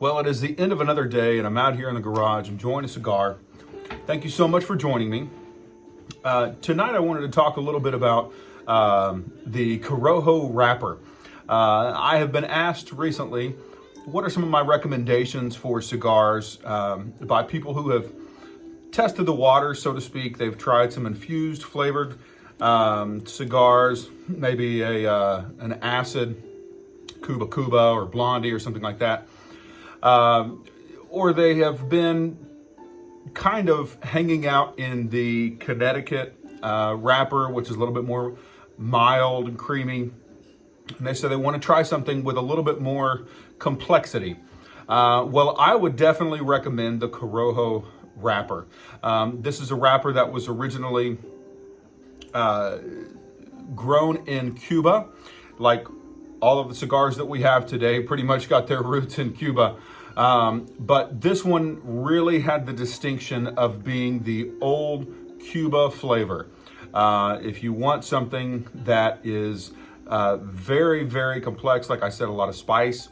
Well, it is the end of another day, and I'm out here in the garage enjoying a cigar. Thank you so much for joining me. Tonight, I wanted to talk a little bit about the Corojo wrapper. I have been asked recently, what are some of my recommendations for cigars by people who have tested the water, so to speak. They've tried some infused flavored cigars, maybe an acid Cuba or Blondie or something like that. Or they have been kind of hanging out in the Connecticut wrapper, which is a little bit more mild and creamy. And they say they want to try something with a little bit more complexity. Well, I would definitely recommend the Corojo wrapper. This is a wrapper that was originally grown in Cuba, like all of the cigars that we have today pretty much got their roots in Cuba. But this one really had the distinction of being the old Cuba flavor. If you want something that is very, very complex, like I said, a lot of spice,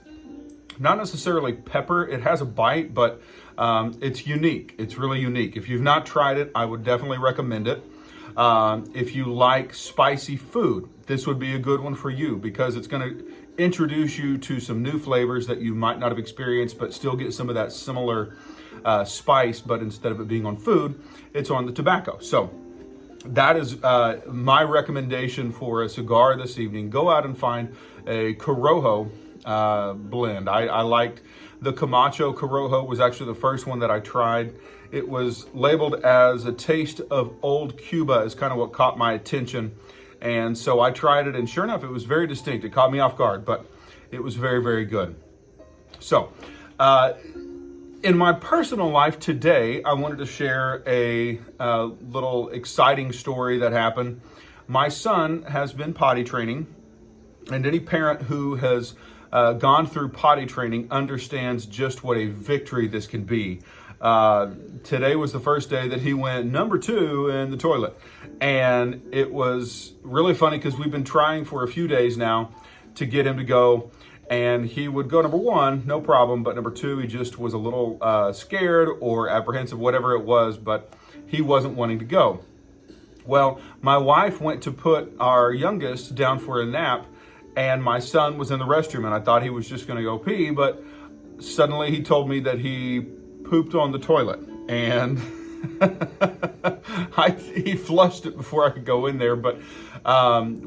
not necessarily pepper, it has a bite, but it's unique. It's really unique. If you've not tried it, I would definitely recommend it. If you like spicy food, this would be a good one for you because it's going to introduce you to some new flavors that you might not have experienced, but still get some of that similar spice, but instead of it being on food, it's on the tobacco. So that is my recommendation for a cigar this evening. Go out and find a Corojo blend. I liked the Camacho Corojo, was actually the first one that I tried. It was labeled as a taste of old Cuba is kind of what caught my attention. And so I tried it, and sure enough, it was very distinct. It caught me off guard, but it was very, very good. So in my personal life today, I wanted to share a little exciting story that happened. My son has been potty training, and any parent who has gone through potty training understands just what a victory this can be. Today was the first day that he went number 2 in the toilet. And it was really funny because we've been trying for a few days now to get him to go. And he would go number 1, no problem. But number 2, he just was a little scared or apprehensive, whatever it was. But he wasn't wanting to go. Well, my wife went to put our youngest down for a nap. And my son was in the restroom. And I thought he was just going to go pee. But suddenly he told me that he pooped on the toilet. And he flushed it before I could go in there, but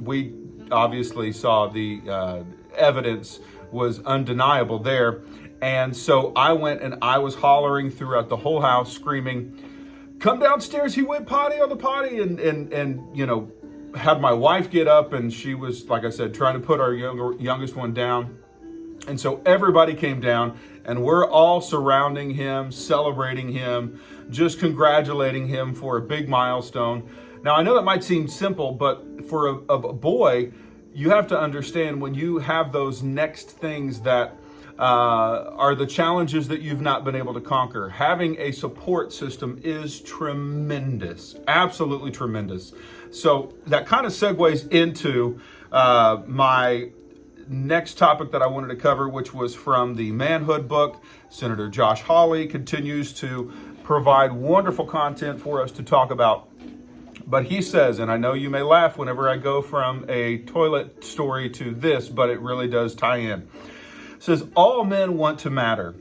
we obviously saw the evidence was undeniable there. And so I went and I was hollering throughout the whole house, screaming, "Come downstairs, he went potty on the potty," and you know, had my wife get up, and she was, like I said, trying to put our youngest one down. And so everybody came down, and we're all surrounding him, celebrating him, just congratulating him for a big milestone. Now, I know that might seem simple, but for a boy, you have to understand when you have those next things that are the challenges that you've not been able to conquer. Having a support system is tremendous, absolutely tremendous. So that kind of segues into my next topic that I wanted to cover, which was from the Manhood book. Senator Josh Hawley continues to provide wonderful content for us to talk about. But he says, and I know you may laugh whenever I go from a toilet story to this, but it really does tie in. It says, all men want to matter.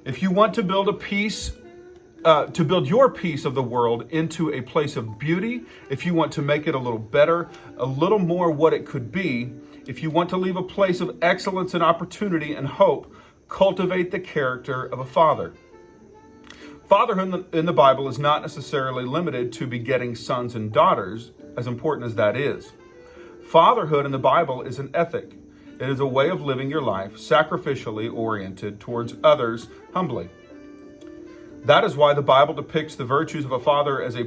If you want to build to build your piece of the world into a place of beauty, if you want to make it a little better, a little more what it could be, if you want to leave a place of excellence and opportunity and hope, cultivate the character of a father. Fatherhood in the Bible is not necessarily limited to begetting sons and daughters, as important as that is. Fatherhood in the Bible is an ethic. It is a way of living your life sacrificially oriented towards others humbly. That is why the Bible depicts the virtues of a father as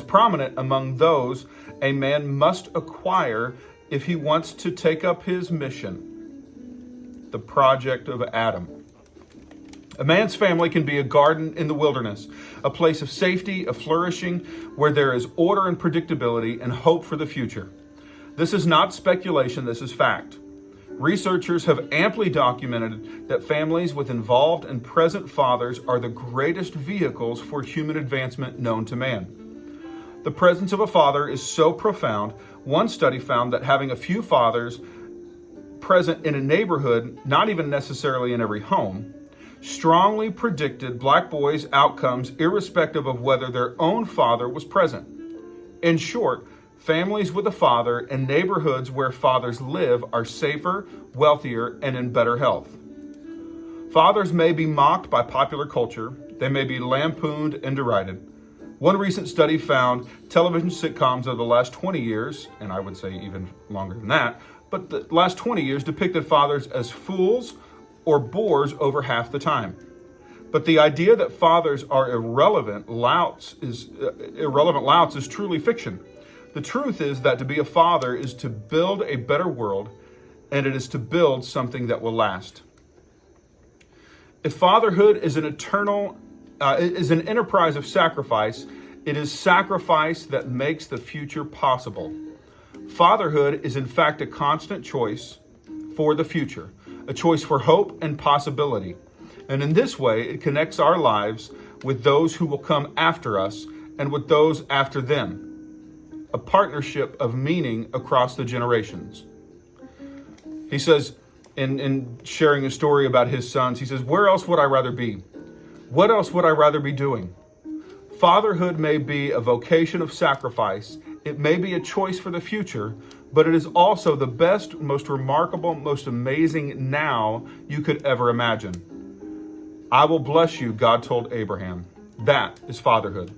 prominent among those a man must acquire if he wants to take up his mission, the project of Adam. A man's family can be a garden in the wilderness, a place of safety, of flourishing, where there is order and predictability and hope for the future. This is not speculation, this is fact. Researchers have amply documented that families with involved and present fathers are the greatest vehicles for human advancement known to man. The presence of a father is so profound, one study found that having a few fathers present in a neighborhood, not even necessarily in every home, strongly predicted black boys' outcomes irrespective of whether their own father was present. In short, families with a father and neighborhoods where fathers live are safer, wealthier, and in better health. Fathers may be mocked by popular culture. They may be lampooned and derided. One recent study found television sitcoms of the last 20 years, and I would say even longer than that, but the last 20 years depicted fathers as fools or bores over half the time. But the idea that fathers are irrelevant louts is truly fiction. The truth is that to be a father is to build a better world, and it is to build something that will last. If fatherhood is an enterprise of sacrifice, it is sacrifice that makes the future possible. Fatherhood is in fact a constant choice for the future, a choice for hope and possibility. And in this way, it connects our lives with those who will come after us and with those after them. A partnership of meaning across the generations. He says, in sharing a story about his sons, he says, "Where else would I rather be? What else would I rather be doing?" Fatherhood may be a vocation of sacrifice. It may be a choice for the future, but it is also the best, most remarkable, most amazing now you could ever imagine. "I will bless you," God told Abraham. That is fatherhood.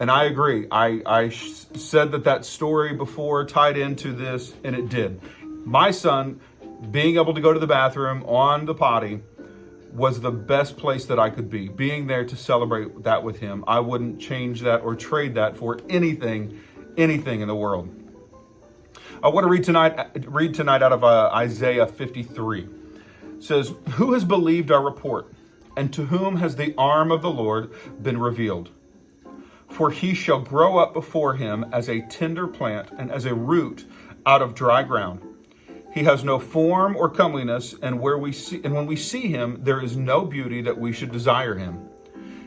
And I agree. I said that story before tied into this, and it did. My son being able to go to the bathroom on the potty was the best place that I could be. Being there to celebrate that with him, I wouldn't change that or trade that for anything in the world. I want to read tonight out of Isaiah 53. It says, "Who has believed our report, and to whom has the arm of the Lord been revealed? For he shall grow up before him as a tender plant and as a root out of dry ground. He has no form or comeliness, and when we see him, there is no beauty that we should desire him.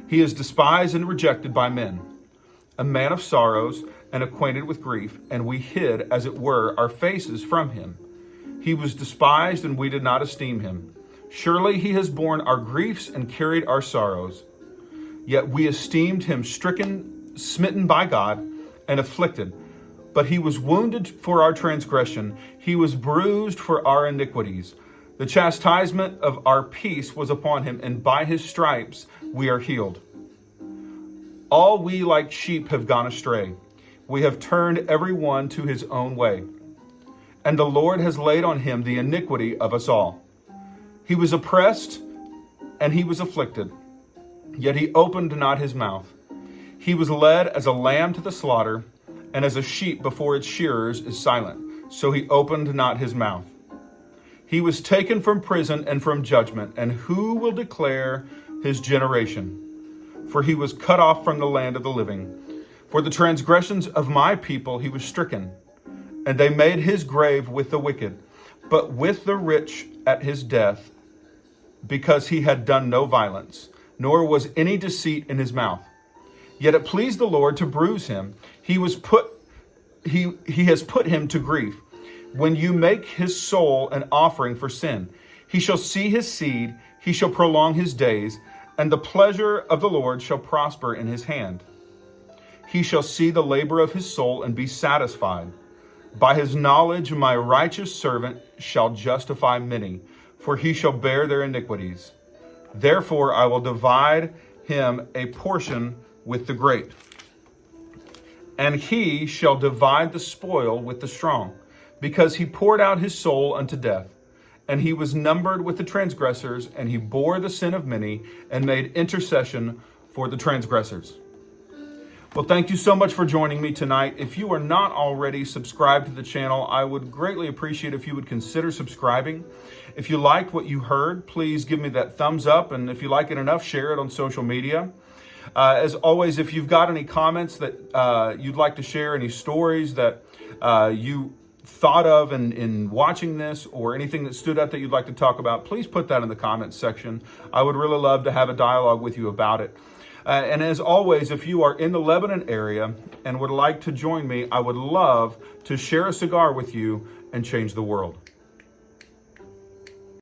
He is despised and rejected by men, a man of sorrows and acquainted with grief, and we hid, as it were, our faces from him. He was despised, and we did not esteem him. Surely he has borne our griefs and carried our sorrows. Yet we esteemed him stricken, smitten by God, and afflicted. But he was wounded for our transgression. He was bruised for our iniquities. The chastisement of our peace was upon him, and by his stripes we are healed. All we like sheep have gone astray. We have turned every one to his own way. And the Lord has laid on him the iniquity of us all. He was oppressed and he was afflicted, yet he opened not his mouth. He was led as a lamb to the slaughter, and as a sheep before its shearers is silent, so he opened not his mouth. He was taken from prison and from judgment, and who will declare his generation? For he was cut off from the land of the living. For the transgressions of my people he was stricken, and they made his grave with the wicked, but with the rich at his death, because he had done no violence, nor was any deceit in his mouth. Yet it pleased the Lord to bruise him. He has put him to grief. When you make his soul an offering for sin, he shall see his seed, he shall prolong his days, and the pleasure of the Lord shall prosper in his hand. He shall see the labor of his soul and be satisfied. By his knowledge my righteous servant shall justify many, for he shall bear their iniquities. Therefore I will divide him a portion with the great, and he shall divide the spoil with the strong, because he poured out his soul unto death, and he was numbered with the transgressors, and he bore the sin of many, and made intercession for the transgressors." Well, thank you so much for joining me tonight. If you are not already subscribed to the channel, I would greatly appreciate if you would consider subscribing. If you liked what you heard, please give me that thumbs up, and if you like it enough, share it on social media. As always, if you've got any comments that you'd like to share, any stories that you thought of in watching this, or anything that stood out that you'd like to talk about, please put that in the comments section. I would really love to have a dialogue with you about it. And as always, if you are in the Lebanon area and would like to join me, I would love to share a cigar with you and change the world.